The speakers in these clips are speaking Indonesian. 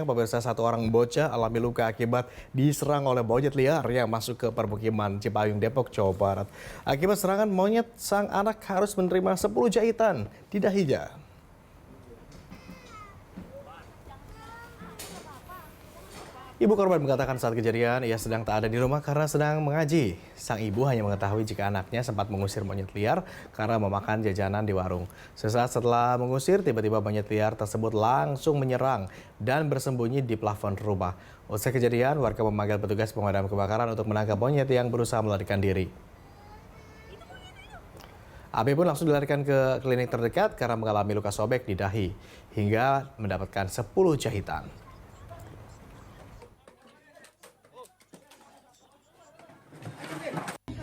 Pemirsa, satu orang bocah alami luka akibat diserang oleh monyet liar yang masuk ke permukiman Cipayung, Depok, Jawa Barat. Akibat serangan monyet, sang anak harus menerima 10 jahitan di dahinya. Ibu korban mengatakan saat kejadian ia sedang tak ada di rumah karena sedang mengaji. Sang ibu hanya mengetahui jika anaknya sempat mengusir monyet liar karena memakan jajanan di warung. Sesaat setelah mengusir, tiba-tiba monyet liar tersebut langsung menyerang dan bersembunyi di plafon rumah. Usai kejadian, warga memanggil petugas pemadam kebakaran untuk menangkap monyet yang berusaha melarikan diri. AB pun langsung dilarikan ke klinik terdekat karena mengalami luka sobek di dahi hingga mendapatkan 10 jahitan.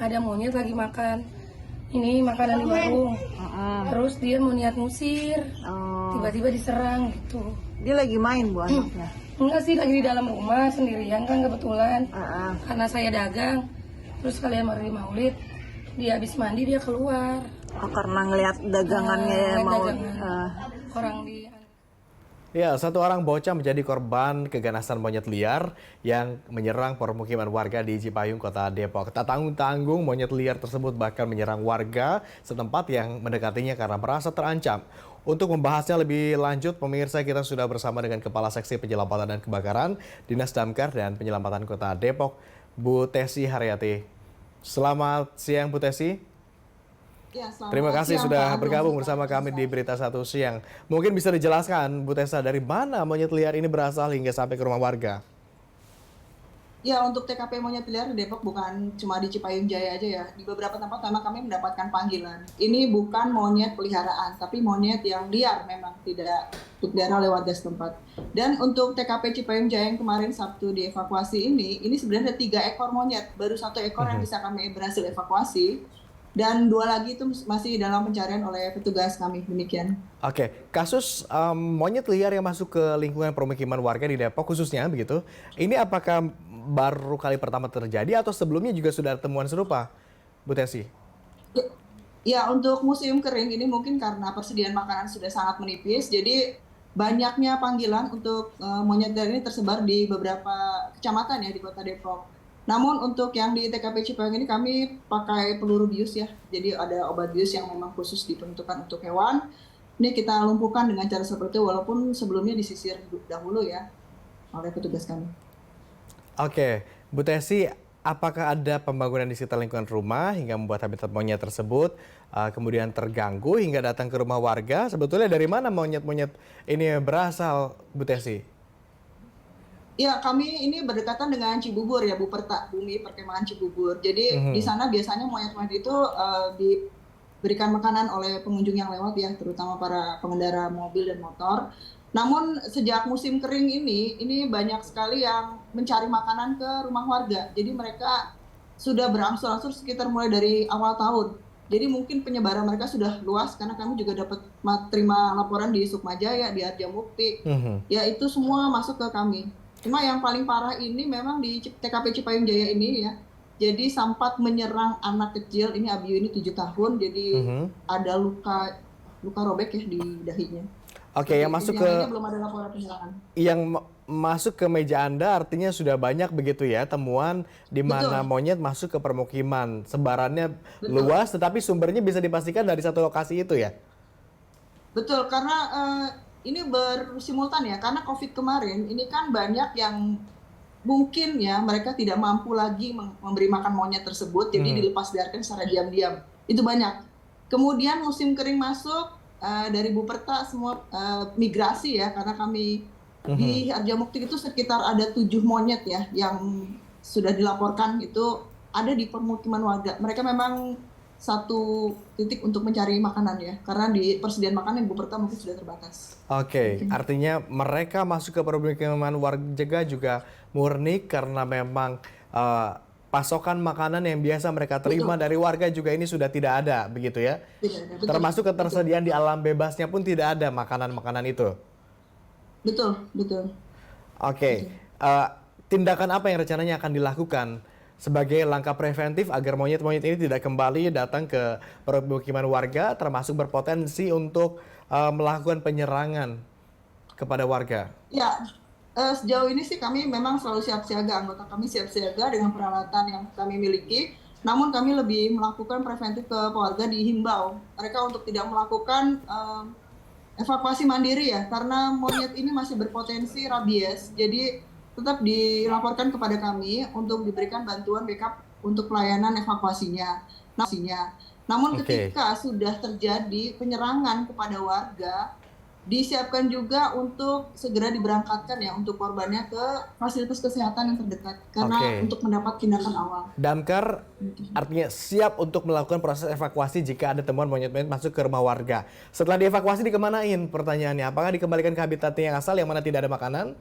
Ada monyet lagi makan ini makanan di warung. Terus dia mau niat ngusir, tiba-tiba diserang gitu. Dia lagi main Bu anaknya? Enggak sih, lagi di dalam rumah sendirian kan kebetulan. Karena saya dagang, terus kalian mau maulid, dia habis mandi dia keluar. Oh, karena ngelihat dagangannya mau Orang di. Ya, satu orang bocah menjadi korban keganasan monyet liar yang menyerang permukiman warga di Cipayung, Kota Depok. Tak tanggung-tanggung, monyet liar tersebut bahkan menyerang warga setempat yang mendekatinya karena merasa terancam. Untuk membahasnya lebih lanjut, pemirsa, kita sudah bersama dengan Kepala Seksi Penyelamatan dan Kebakaran Dinas Damkar dan Penyelamatan Kota Depok, Bu Tesi Haryati. Selamat siang, Bu Tesi. Ya, Terima kasih siang, sudah Pak bergabung Agung. bersama kami di Berita Satu Siang. Mungkin bisa dijelaskan, Bu Tessa, dari mana monyet liar ini berasal hingga sampai ke rumah warga? Ya, untuk TKP monyet liar di Depok bukan cuma di Cipayung Jaya aja ya. Di beberapa tempat memang kami mendapatkan panggilan. Ini bukan monyet peliharaan, tapi monyet yang liar memang tidak dipelihara oleh warga setempat. Dan untuk TKP Cipayung Jaya yang kemarin Sabtu dievakuasi ini sebenarnya ada 3 ekor monyet. Baru 1 ekor yang bisa kami berhasil evakuasi. Dan 2 lagi itu masih dalam pencarian oleh petugas kami, demikian. Oke, kasus monyet liar yang masuk ke lingkungan permukiman warga di Depok khususnya begitu, ini apakah baru kali pertama terjadi atau sebelumnya juga sudah ada temuan serupa, Bu Tesi? Ya, untuk musim kering ini mungkin karena persediaan makanan sudah sangat menipis, jadi banyaknya panggilan untuk monyet liar ini tersebar di beberapa kecamatan ya di Kota Depok. Namun untuk yang di TKP Cipayung ini kami pakai peluru bius ya, jadi ada obat bius yang memang khusus diperuntukkan untuk hewan. Ini kita lumpuhkan dengan cara seperti itu, walaupun sebelumnya disisir dahulu ya oleh petugas kami. Oke, Bu Tesi, apakah ada pembangunan di sekitar lingkungan rumah hingga membuat habitat monyet tersebut kemudian terganggu hingga datang ke rumah warga? Sebetulnya dari mana monyet-monyet ini berasal, Bu Tesi? Ya, kami ini berdekatan dengan Cibubur ya, Bu Perta, Bumi Perkemahan Cibubur. Jadi di sana biasanya monyet-monyet itu diberikan makanan oleh pengunjung yang lewat ya, terutama para pengendara mobil dan motor. Namun sejak musim kering ini banyak sekali yang mencari makanan ke rumah warga. Jadi mereka sudah berangsur-angsur sekitar mulai dari awal tahun. Jadi mungkin penyebaran mereka sudah luas karena kami juga dapat terima laporan di Sukmajaya, di Harjamukti. Ya, itu semua masuk ke kami. Cuma yang paling parah ini memang di TKP Cipayung Jaya ini ya. Jadi sempat menyerang anak kecil, ini Abiu ini 7 tahun, jadi ada luka robek ya di dahinya. Oke, yang masuk ke belum ada laporan penyerangan. masuk ke meja Anda artinya sudah banyak begitu ya temuan di mana monyet masuk ke permukiman. Sebarannya luas tetapi sumbernya bisa dipastikan dari satu lokasi itu ya? Betul, karena ini bersimultan ya, karena COVID kemarin ini kan banyak yang mungkin ya mereka tidak mampu lagi memberi makan monyet tersebut, jadi dilepas biarkan secara diam-diam. Itu banyak. Kemudian musim kering masuk, dari Bu Perta semua migrasi ya, karena kami di Harjamukti itu sekitar ada 7 monyet ya yang sudah dilaporkan itu ada di permukiman warga. Mereka memang satu titik untuk mencari makanan ya, karena di persediaan makanan Bu Perta mungkin sudah terbatas. Oke, artinya mereka masuk ke permukiman warga juga murni karena memang pasokan makanan yang biasa mereka terima dari warga juga ini sudah tidak ada, begitu ya? Tidak ada, Termasuk ketersediaan di alam bebasnya pun tidak ada makanan-makanan itu? Betul. Oke, tindakan apa yang rencananya akan dilakukan sebagai langkah preventif agar monyet-monyet ini tidak kembali datang ke permukiman warga, termasuk berpotensi untuk melakukan penyerangan kepada warga? Ya, Sejauh ini sih kami memang selalu siap siaga, anggota kami siap siaga dengan peralatan yang kami miliki. Namun kami lebih melakukan preventif ke keluarga, dihimbau mereka untuk tidak melakukan evakuasi mandiri ya, karena monyet ini masih berpotensi rabies. Jadi tetap dilaporkan kepada kami untuk diberikan bantuan backup untuk pelayanan evakuasinya. Namun Oke. ketika sudah terjadi penyerangan kepada warga, disiapkan juga untuk segera diberangkatkan ya untuk korbannya ke fasilitas kesehatan yang terdekat karena Oke. untuk mendapat tindakan awal. Damkar artinya siap untuk melakukan proses evakuasi jika ada temuan monyet-monyet masuk ke rumah warga. Setelah dievakuasi dikemanain? Pertanyaannya, apakah dikembalikan ke habitatnya yang asal yang mana tidak ada makanan?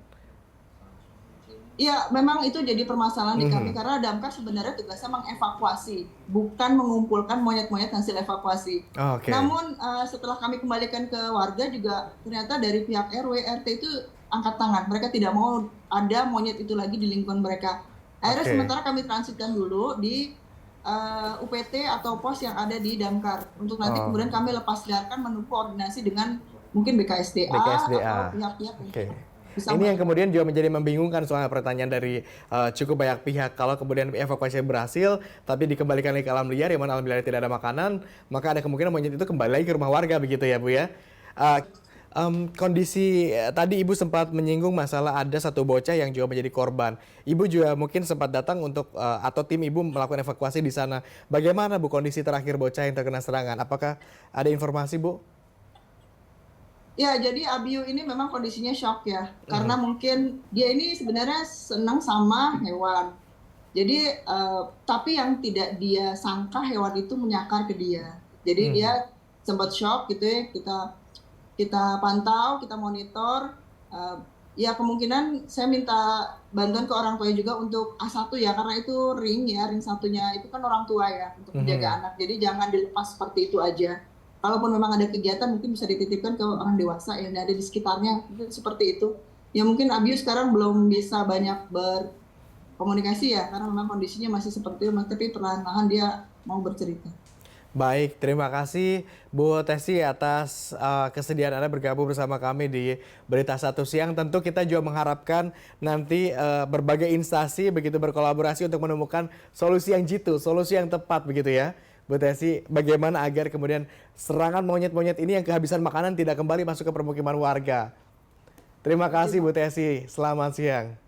Iya, memang itu jadi permasalahan di kami Mhm. karena damkar sebenarnya tugasnya mengevakuasi, bukan mengumpulkan monyet-monyet hasil evakuasi. Oke. Namun setelah kami kembalikan ke warga juga ternyata dari pihak RW, RT itu angkat tangan. Mereka tidak mau ada monyet itu lagi di lingkungan mereka. Akhirnya Oke. sementara kami transitkan dulu di UPT atau pos yang ada di damkar untuk nanti Oh, kemudian kami lepas liarkan menunggu koordinasi dengan mungkin BKSDA atau BKSDA. pihak-pihak yang Oke. bisa Ini yang membantu. kemudian juga menjadi membingungkan soal pertanyaan dari cukup banyak pihak. Kalau kemudian evakuasi berhasil, tapi dikembalikan lagi ke alam liar, yang mana alam liar tidak ada makanan, maka ada kemungkinan monyet itu kembali lagi ke rumah warga begitu ya Bu ya. Eh, kondisi tadi Ibu sempat menyinggung masalah ada satu bocah yang juga menjadi korban. Ibu juga mungkin sempat datang untuk atau tim Ibu melakukan evakuasi di sana. Bagaimana Bu kondisi terakhir bocah yang terkena serangan? Apakah ada informasi Bu? Ya, jadi Abiu ini memang kondisinya shock ya, karena Mhm. mungkin dia ini sebenarnya senang sama hewan. Jadi, tapi yang tidak dia sangka hewan itu menyakar ke dia. Jadi Mhm. dia sempat shock gitu ya, kita kita pantau, kita monitor, ya kemungkinan saya minta bantuan ke orang tuanya juga untuk A1 ya, karena itu ring ya, ring satunya itu kan orang tua ya, untuk Mhm. menjaga anak. Jadi jangan dilepas seperti itu aja. Kalaupun memang ada kegiatan mungkin bisa dititipkan ke orang dewasa yang ada di sekitarnya, mungkin seperti itu. Ya mungkin Abiu sekarang belum bisa banyak berkomunikasi ya, karena memang kondisinya masih seperti itu, tapi perlahan-lahan dia mau bercerita. Baik, terima kasih Bu Tesi atas kesediaan Anda bergabung bersama kami di Berita Satu Siang. Tentu kita juga mengharapkan nanti berbagai instansi begitu berkolaborasi untuk menemukan solusi yang jitu, solusi yang tepat begitu ya. Bu Tesi, bagaimana agar kemudian serangan monyet-monyet ini yang kehabisan makanan tidak kembali masuk ke permukiman warga. Terima kasih Bu Tesi, selamat siang.